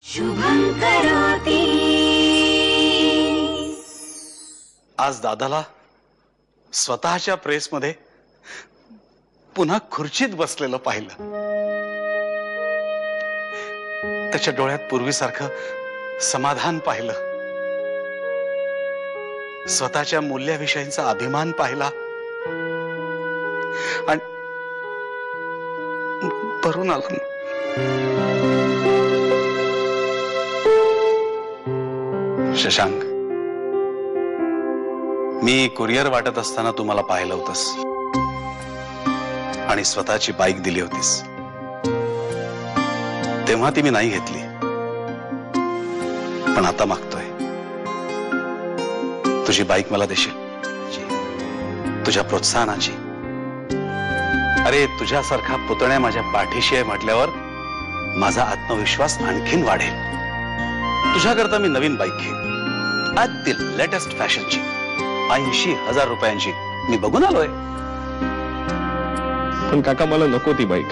शुभं करोति। आज दादाला स्वतःच्या प्रेसमध्ये पुन्हा खुर्चीत बसलेलं पाहिलं। त्याच्या डोळ्यात पूर्वीसारखं समाधान पाहिलं, स्वतःच्या मूल्याविषयीचा अभिमान पाहिला आणि भरून आलं। शशांक, मी कुरिअर वाटत असताना तू मला पाहिलं होतंस आणि स्वतःची बाईक दिली होतीस। तेव्हा ती मी नाही घेतली, पण आता मागतोय। तुझी बाईक मला देशील? तुझ्या प्रोत्साहनाची। अरे, तुझ्यासारखा पुतण्या माझ्या पाठीशी आहे म्हटल्यावर माझा आत्मविश्वास आणखीन वाढेल। तुझ्याकरता मी नवीन बाईक घेईन, आजतील लेटेस्ट फॅशनची, 80,000 रुपयांची। मी बघून आलोय। पण काका, मला नको ती बाईक।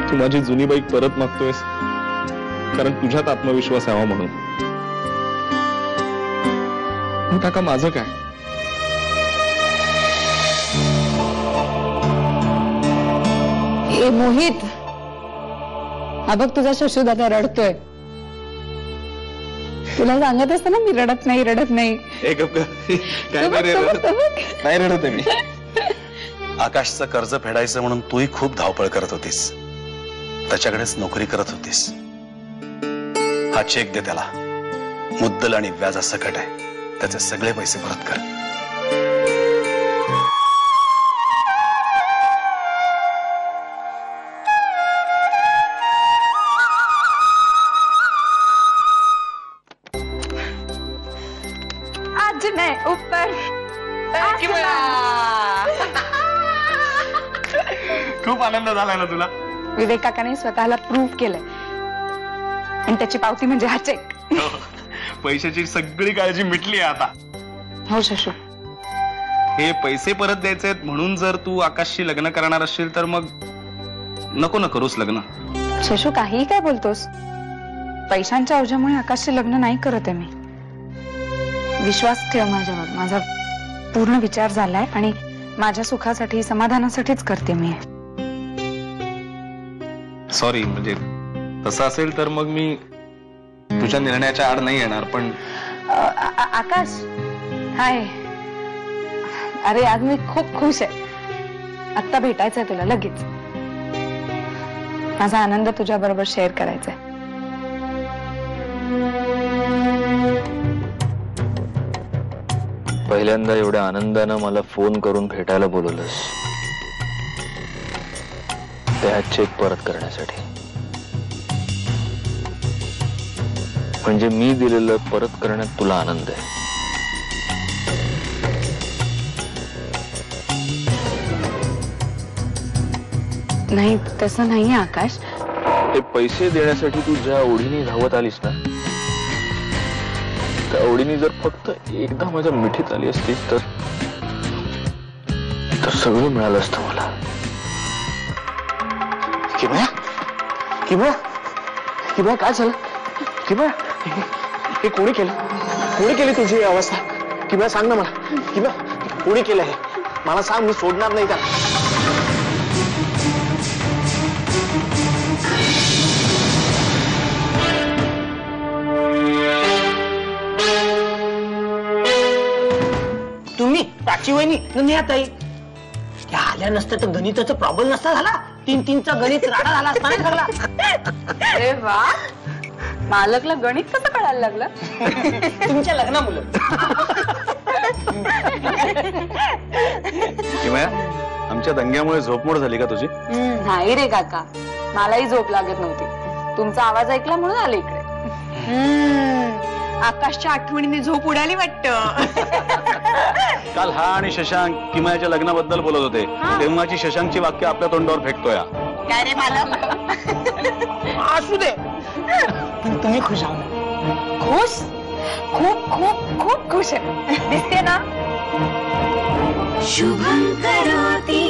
तू माझी जुनी बाईक परत मागतोयस कारण तुझ्यात आत्मविश्वास यावा म्हणून। काका, माझं काय? ए मोहित, हा बघ तुझा शशू दादा रडतोय। तुला सांगत असत ना मी रडत नाही रडत नाही। काय रडत आहे मी? आकाशचं कर्ज फेडायचं म्हणून तूही खूप धावपळ करत होतीस, त्याच्याकडेच नोकरी करत होतीस। हा चेक दे त्याला, मुद्दल आणि व्याजासकट आहे, त्याचे सगळे पैसे परत कर। आज मैं ऊपर खूप आनंद झालाय ना तुला? विवेक काकाने स्वतःला प्रूव्ह केलंय आणि त्याची पावती म्हणजे हा चेक। पैशाची सगळी काळजी मिटली आता। हो शशू, हे पैसे परत द्यायचे आहेत म्हणून जर तू आकाशशी लग्न करणार असशील तर मग नको ना करूस लग्न। शशू, काहीही काय बोलतोस? पैशांच्या ओझ्यामुळे आकाशशी लग्न नाही करत आहे मी। विश्वास ठेव माझ्यावर, माझा पूर्ण विचार झालाय आणि माझ्या सुखासाठी समाधानासाठीच करते मी। सॉरी, म्हणजे तसं असेल तर मग मी तुझ्या निर्णयाच्या आड नाही येणार। पण आकाश, हाय। अरे, आज मी खूप खुश आहे। आत्ता भेटायचंय तुला लगेच। माझा आनंद तुझ्या बरोबर शेअर करायचा आहे। पहिल्यांदा एवढ्या आनंदानं मला फोन करून भेटायला बोलवलंस, त्या चेक परत करण्यासाठी। म्हणजे मी दिलेलं परत करण्यात तुला आनंद आहे? नाही, तसं नाहीये आकाश। ते पैसे देण्यासाठी तू ज्या ओढीने धावत आलीस ना, त्या ओढीने जर फक्त एकदा माझ्या मिठीत आली असतीस तर सगळं मिळालं असतं मला। किमया, किमया, किमया, काय झालं? किमया, हे कोणी केलं? कोणी केली तुझी ही अवस्था? किमया, सांग ना मला। किमया, कोणी केलं हे? मला सांग, मी सोडणार नाही त्याला। तुम्ही प्राची वहिनी नेहाताई त्या आल्या नसत्या तर गणिताचा प्रॉब्लेम नसता झाला। 3-3चा गणित राडा झाला असता नाही सगळा। अरे वा, मालकला गणित कसं कळायला लागलं? तुमच्या लग्नामुळे। किमया, आमच्या दंग्यामुळे झोपमोड झाली का तुझी? नाही रे काका, मलाही झोप लागत नव्हती। तुमचा आवाज ऐकला म्हणून आले इकडे। आकाशच्या आठवणीने झोप उडाली वाटतं। काल हा आणि शशांक किमयाच्या लग्नाबद्दल बोलत होते, तेव्हाची शशांकची वाक्य आपल्या तोंडावर फेकतोय। काय रे मालक? असू दे, पण तुम्ही खुश आहात? खुश? खूप खूप खूप खुश आहे, दिसते ना? शुभं करोति।